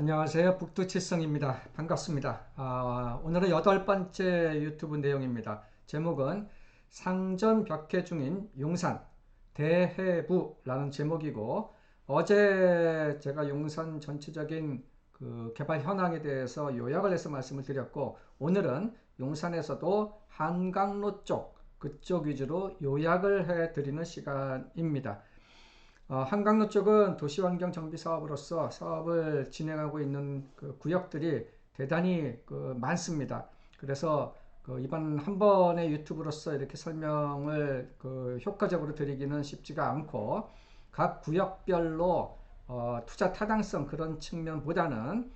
안녕하세요. 북두칠성입니다. 반갑습니다. 오늘은 8번째 유튜브 내용입니다. 제목은 상전 벽해 중인 용산 대해부라는 제목이고, 어제 제가 용산 전체적인 그 개발 현황에 대해서 요약을 해서 말씀을 드렸고, 오늘은 용산에서도 한강로 그쪽 위주로 요약을 해 드리는 시간입니다. 한강로 쪽은 도시환경 정비 사업으로서 사업을 진행하고 있는 그 구역들이 대단히 많습니다. 그래서 이번 한 번의 유튜브로서 이렇게 설명을 효과적으로 드리기는 쉽지가 않고, 각 구역별로 투자 타당성 그런 측면보다는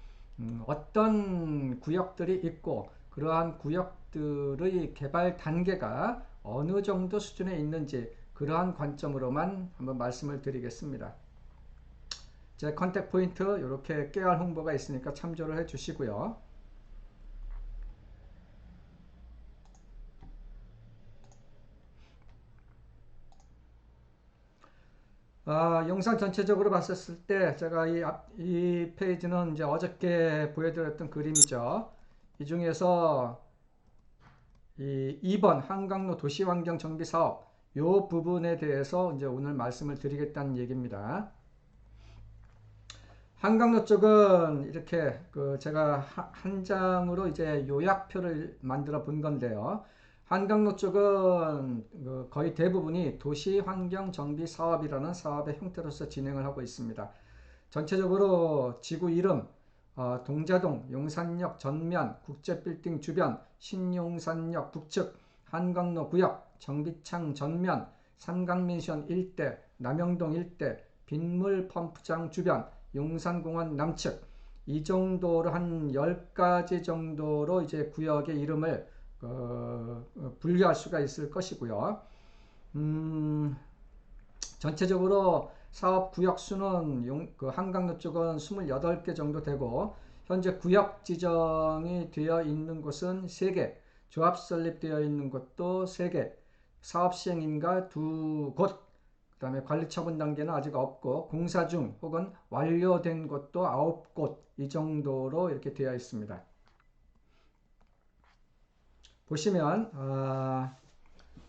어떤 구역들이 있고 그러한 구역들의 개발 단계가 어느 정도 수준에 있는지, 그러한 관점으로만 한번 말씀을 드리겠습니다. 제 컨택 포인트 이렇게 깨알 홍보가 있으니까 참조를 해 주시고요. 영상 전체적으로 봤었을 때 제가 이 페이지는 이제 어저께 보여드렸던 그림이죠. 이 중에서 이 2번 한강로 도시환경 정비 사업 이 부분에 대해서 이제 오늘 말씀을 드리겠다는 얘기입니다. 한강로 쪽은 이렇게 제가 한 장으로 이제 요약표를 만들어 본 건데요. 한강로 쪽은 거의 대부분이 도시환경정비 사업이라는 사업의 형태로서 진행을 하고 있습니다. 전체적으로 지구 이름, 동자동, 용산역 전면, 국제빌딩 주변, 신용산역 북측, 한강로 구역, 정비창 전면, 삼강민션 일대, 남영동 일대, 빗물 펌프장 주변, 용산공원 남측, 이 정도로 한 10가지 정도로 이제 구역의 이름을 분류할 수가 있을 것이고요. 전체적으로 사업 구역 수는 한강로 쪽은 28개 정도 되고, 현재 구역 지정이 되어 있는 곳은 3개, 조합 설립되어 있는 곳도 3개, 사업 시행인가 2곳, 그 다음에 관리 처분 단계는 아직 없고 공사 중 혹은 완료된 곳도 9곳, 이 정도로 이렇게 되어 있습니다. 보시면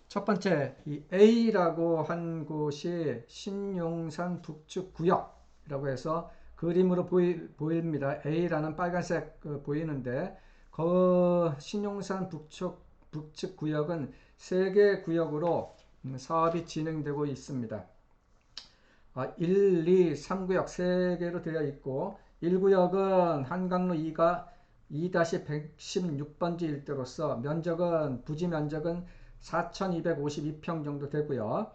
첫 번째 이 A라고 한 곳이 신용산 북측 구역이라고 해서 그림으로 보입니다. A라는 빨간색 보이는데, 그 신용산 북측 구역은 3개 구역으로 사업이 진행되고 있습니다. 1, 2, 3구역 3개로 되어 있고, 1구역은 한강로 2-116번지 일대로서 부지 면적은 4,252평 정도 되고요.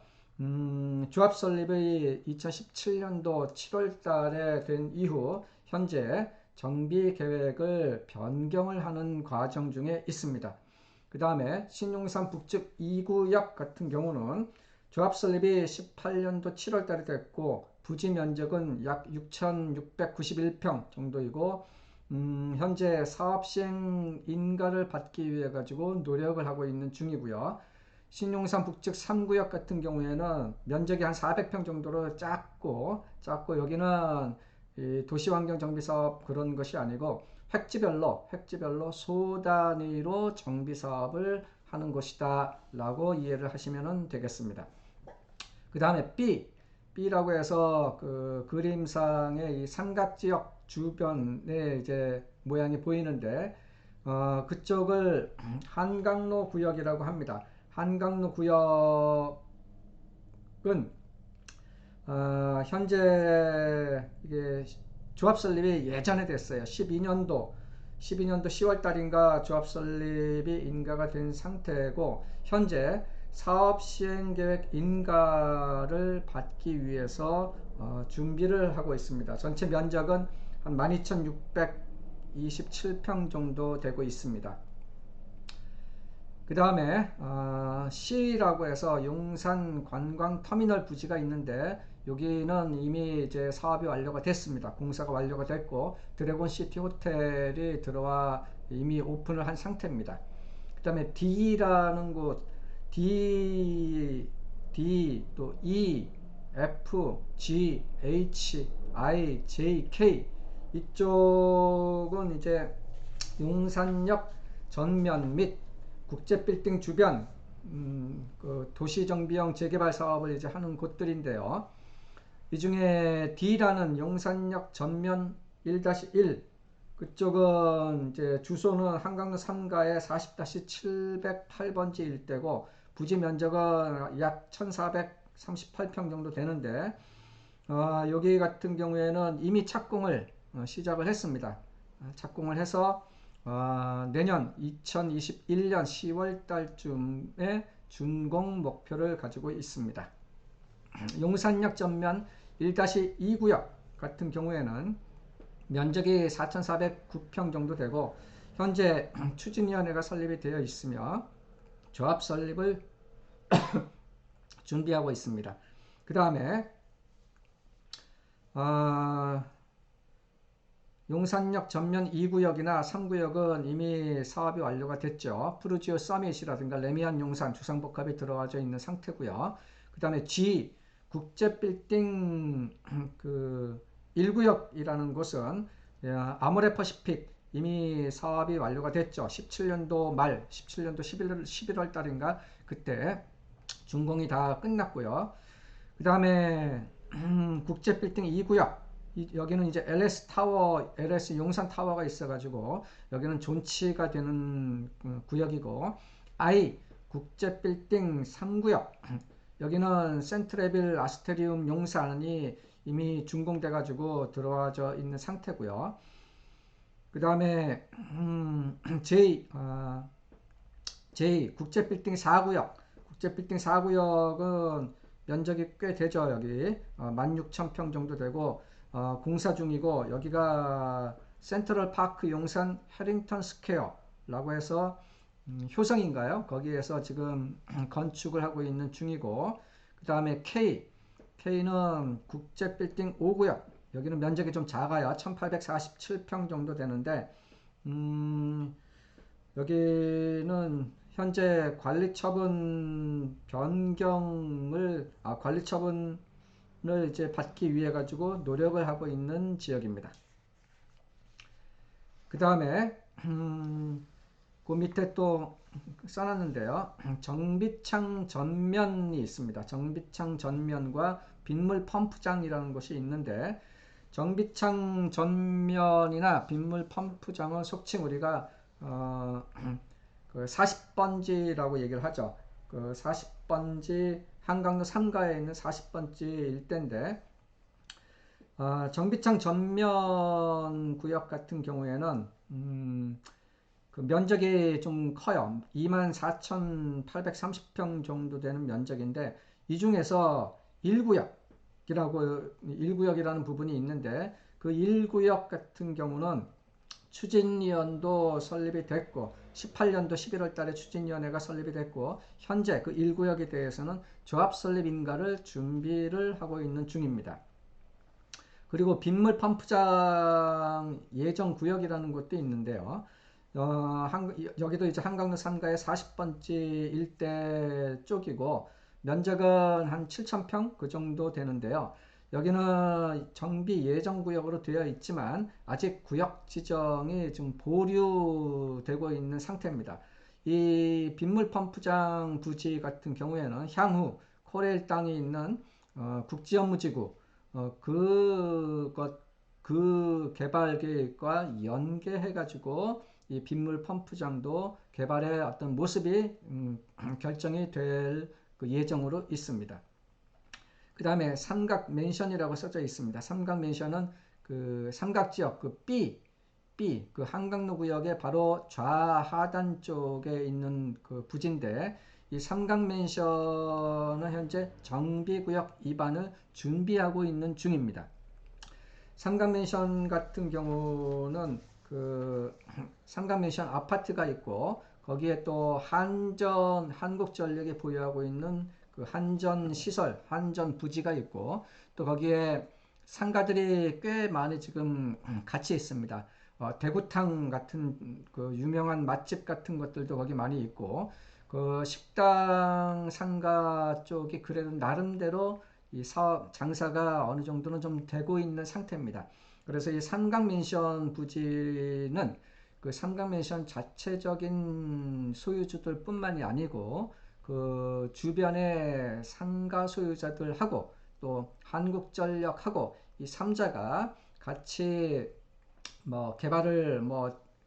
조합 설립이 2017년도 7월 달에 된 이후 현재 정비 계획을 변경을 하는 과정 중에 있습니다. 그 다음에 신용산 북측 2구역 같은 경우는 조합 설립이 18년도 7월 달에 됐고, 부지 면적은 약 6,691평 정도이고, 현재 사업 시행 인가를 받기 위해 가지고 노력을 하고 있는 중이고요. 신용산 북측 3구역 같은 경우에는 면적이 한 400평 정도로 작고 여기는 도시환경 정비 사업 그런 것이 아니고 획지별로 소단위로 정비 사업을 하는 것이다 라고 이해를 하시면 되겠습니다. 그 다음에 B라고 해서 그 그림상의 이 삼각지역 주변에 이제 모양이 보이는데, 그쪽을 한강로 구역이라고 합니다. 한강로 구역은 현재 이게 조합 설립이 예전에 됐어요. 12년도 10월 달인가 조합 설립이 인가가 된 상태고, 현재 사업 시행 계획 인가를 받기 위해서 준비를 하고 있습니다. 전체 면적은 한 12,627평 정도 되고 있습니다. 그 다음에 C라고 해서 용산 관광터미널 부지가 있는데, 여기는 이미 이제 사업이 완료가 됐습니다. 공사가 완료가 됐고 드래곤 시티 호텔이 들어와 이미 오픈을 한 상태입니다. 그 다음에 D라는 곳, D 또 E, F, G, H, I, J, K, 이쪽은 이제 용산역 전면 및 국제빌딩 주변 그 도시정비형 재개발 사업을 이제 하는 곳들인데요. 이 중에 D라는 용산역 전면 1-1 그쪽은 이제 주소는 한강로 3가의 40-708번지 일대고 부지 면적은 약 1438평 정도 되는데 여기 같은 경우에는 이미 착공을 시작을 했습니다. 착공을 해서 내년 2021년 10월 달쯤에 준공 목표를 가지고 있습니다. 용산역 전면 1-2 구역 같은 경우에는 면적이 4,409평 정도 되고 현재 추진위원회가 설립이 되어 있으며 조합 설립을 준비하고 있습니다. 그 다음에 용산역 전면 2구역이나 3구역은 이미 사업이 완료가 됐죠. 푸르지오 서밋이라든가 레미안 용산 주상복합이 들어와져 있는 상태고요. 그 다음에 G 국제빌딩 그 1구역이라는 곳은 아모레 퍼시픽 이미 사업이 완료가 됐죠. 17년도 말 17년도 11월 달인가 그때 준공이 다 끝났고요. 그 다음에 국제빌딩 2구역 여기는 이제 LS 타워, LS 용산 타워가 있어가지고 여기는 존치가 되는 구역이고 I 국제빌딩 3구역 여기는 센트레빌 아스테리움 용산이 이미 준공돼가지고 들어와져 있는 상태고요. 그 다음에 J 국제빌딩 4구역 국제빌딩 4구역은 면적이 꽤 되죠. 여기 16,000평 정도 되고 공사 중이고 여기가 센트럴 파크 용산 해링턴 스퀘어라고 해서 효성인가요? 거기에서 지금 건축을 하고 있는 중이고 그 다음에 K는 국제빌딩 5구역 여기는 면적이 좀 작아요. 1847평 정도 되는데 여기는 현재 관리처분 변경을 관리처분을 이제 받기 위해 가지고 노력을 하고 있는 지역입니다. 그 다음에 그 밑에 또 써놨는데요. 정비창 전면이 있습니다. 정비창 전면과 빗물 펌프장이라는 곳이 있는데 정비창 전면이나 빗물 펌프장은 속칭 우리가 그 40번지라고 얘기를 하죠. 그 40번지 한강로 3가에 있는 40번지 일대인데 정비창 전면 구역 같은 경우에는 그 면적이 좀 커요. 24,830평 정도 되는 면적인데 이 중에서 1구역이라는 부분이 있는데 그 1구역 같은 경우는 추진위원도 설립이 됐고 18년도 11월 달에 추진위원회가 설립이 됐고 현재 그 1구역에 대해서는 조합 설립 인가를 준비를 하고 있는 중입니다. 그리고 빗물 펌프장 예정 구역이라는 것도 있는데요. 여기도 이제 한강로 3가의 40번지 일대 쪽이고 면적은 한 7,000평 그 정도 되는데요. 여기는 정비 예정 구역으로 되어 있지만 아직 구역 지정이 좀 보류되고 있는 상태입니다. 이 빗물 펌프장 부지 같은 경우에는 향후 코레일 땅이 있는 국지업무지구 그 개발 계획과 연계해 가지고 이 빗물 펌프장도 개발의 어떤 모습이 결정이 될 그 예정으로 있습니다. 그 다음에 삼각 맨션이라고 써져 있습니다. 삼각 맨션은 그 삼각지역 그 B 그 한강로 구역의 바로 좌하단 쪽에 있는 그 부지인데 이 삼각 맨션은 현재 정비구역 입안을 준비하고 있는 중입니다. 삼각 맨션 같은 경우는 그 삼각 맨션 아파트가 있고 거기에 또 한국전력이 보유하고 있는 그 한전 시설, 한전 부지가 있고 또 거기에 상가들이 꽤 많이 지금 같이 있습니다. 대구탕 같은 그 유명한 맛집 같은 것들도 거기 많이 있고 그 식당 상가 쪽이 그래도 나름대로 이 사업 장사가 어느 정도는 좀 되고 있는 상태입니다. 그래서 이 삼각맨션 부지는 그 삼각맨션 자체적인 소유주들 뿐만이 아니고 그 주변의 상가 소유자들하고 또 한국전력하고 이 3자가 같이 뭐 개발을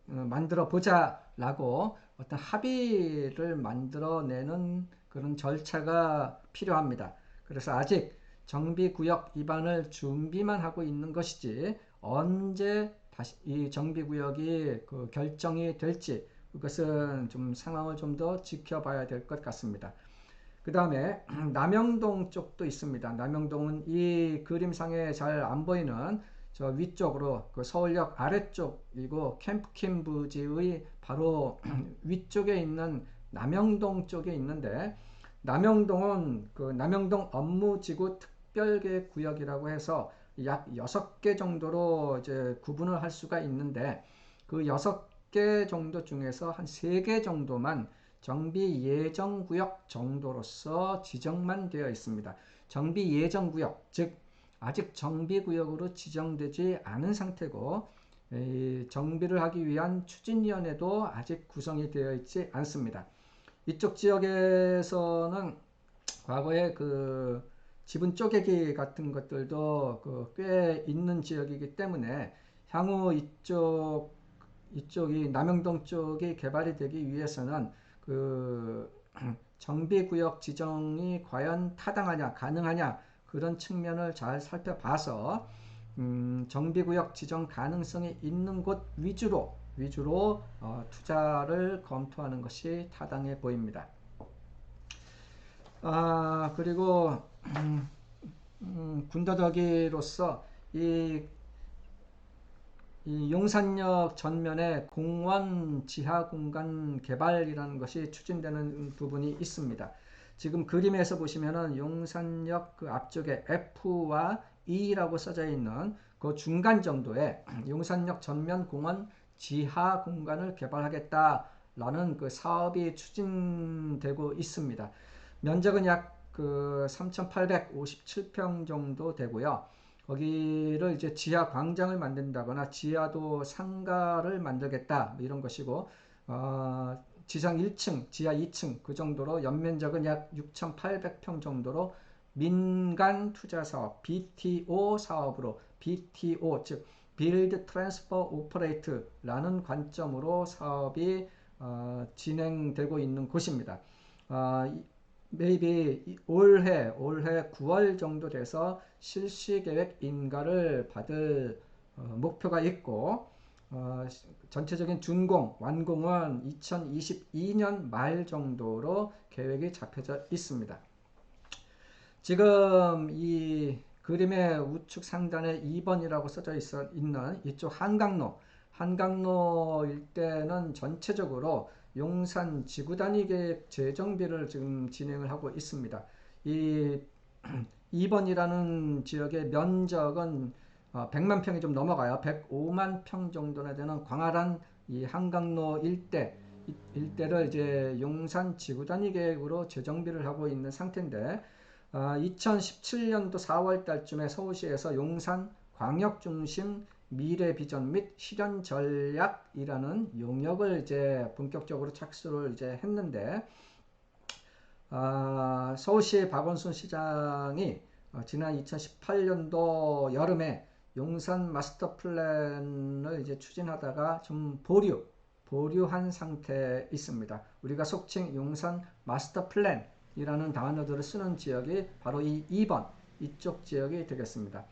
만들어 보자라고 어떤 합의를 만들어내는 그런 절차가 필요합니다. 그래서 아직 정비구역 입안을 준비만 하고 있는 것이지 언제 다시 이 정비구역이 그 결정이 될지 그것은 좀 상황을 좀 더 지켜봐야 될 것 같습니다. 그 다음에 남영동 쪽도 있습니다. 남영동은 이 그림상에 잘 안 보이는 저 위쪽으로 그 서울역 아래쪽이고 캠프킴 부지의 바로 위쪽에 있는 남영동 쪽에 있는데 남영동은 그 남영동 업무지구 특별계획구역이라고 해서 약 6개 정도로 이제 구분을 할 수가 있는데 그 6개 정도 중에서 한 3개 정도만 정비 예정구역 정도로서 지정만 되어 있습니다. 정비 예정구역, 즉 아직 정비구역으로 지정되지 않은 상태고 정비를 하기 위한 추진위원회도 아직 구성이 되어 있지 않습니다. 이쪽 지역에서는 과거에 그 지분 쪼개기 같은 것들도 꽤 있는 지역이기 때문에 향후 이쪽이 남영동 쪽이 개발이 되기 위해서는 그 정비구역 지정이 과연 타당하냐 가능하냐 그런 측면을 잘 살펴봐서 정비구역 지정 가능성이 있는 곳 위주로 투자를 검토하는 것이 타당해 보입니다. 그리고 군더더기로서 이 용산역 전면에 공원 지하 공간 개발이라는 것이 추진되는 부분이 있습니다. 지금 그림에서 보시면은 용산역 그 앞쪽에 F와 E라고 써져 있는 그 중간 정도에 용산역 전면 공원 지하 공간을 개발하겠다라는 그 사업이 추진되고 있습니다. 면적은 약 그 3,857평 정도 되고요. 거기를 이제 지하 광장을 만든다거나 지하도 상가를 만들겠다 이런 것이고 지상 1층, 지하 2층 그 정도로 연면적은 약 6,800평 정도로 민간 투자 사업 BTO 사업으로 BTO 즉 Build Transfer Operate라는 관점으로 사업이 진행되고 있는 곳입니다. maybe 올해 9월 정도 돼서 실시계획 인가를 받을 목표가 있고 전체적인 준공, 완공은 2022년 말 정도로 계획이 잡혀져 있습니다. 지금 이 그림의 우측 상단에 2번이라고 써져 있는 이쪽 한강로 일대는 전체적으로 용산 지구단위 계획 재정비를 지금 진행을 하고 있습니다. 이 2번이라는 지역의 면적은 100만 평이 좀 넘어가요. 105만 평 정도나 되는 광활한 이 한강로 일대를 이제 용산 지구단위 계획으로 재정비를 하고 있는 상태인데 2017년도 4월 달쯤에 서울시에서 용산 광역중심 미래 비전 및 실현 전략이라는 용역을 이제 본격적으로 착수를 이제 했는데 서울시 박원순 시장이 지난 2018년도 여름에 용산 마스터 플랜을 이제 추진하다가 좀 보류한 상태에 있습니다. 우리가 속칭 용산 마스터 플랜이라는 단어들을 쓰는 지역이 바로 이 2번 이쪽 지역이 되겠습니다.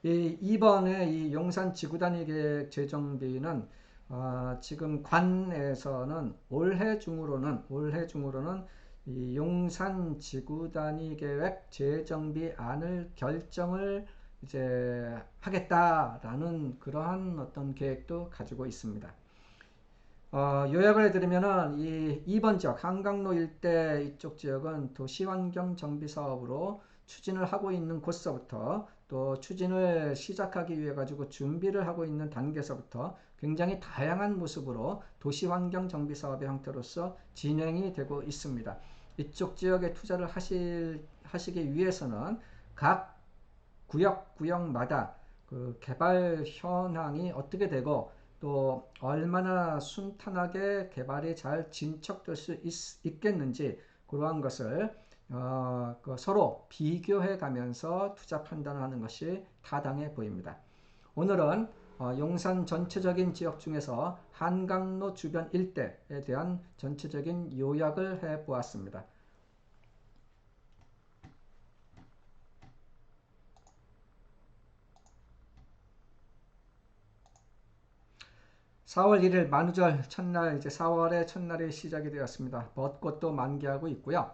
이 2번의 이 용산 지구단위 계획 재정비는 지금 관에서는 올해 중으로는 이 용산 지구단위 계획 재정비안을 결정을 이제 하겠다라는 그러한 어떤 계획도 가지고 있습니다. 요약을 해드리면은 이 2번 지역 한강로 일대 이쪽 지역은 도시환경 정비 사업으로 추진을 하고 있는 곳서부터 또 추진을 시작하기 위해 가지고 준비를 하고 있는 단계에서부터 굉장히 다양한 모습으로 도시환경 정비 사업의 형태로서 진행이 되고 있습니다. 이쪽 지역에 투자를 하시기 위해서는 각 구역마다 그 개발 현황이 어떻게 되고 또 얼마나 순탄하게 개발이 잘 진척될 수 있겠는지 그러한 것을 그 서로 비교해 가면서 투자 판단을 하는 것이 타당해 보입니다. 오늘은 용산 전체적인 지역 중에서 한강로 주변 일대에 대한 전체적인 요약을 해 보았습니다. 4월 1일 만우절 첫날, 이제 4월의 첫날이 시작이 되었습니다. 벚꽃도 만개하고 있고요.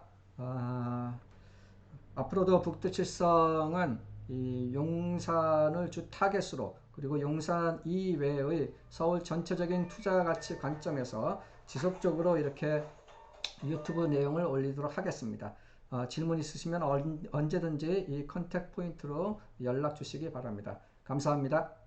앞으로도 북두칠성은 이 용산을 주 타겟으로, 그리고 용산 이외의 서울 전체적인 투자 가치 관점에서 지속적으로 이렇게 유튜브 내용을 올리도록 하겠습니다. 질문 있으시면 언제든지 이 컨택 포인트로 연락 주시기 바랍니다. 감사합니다.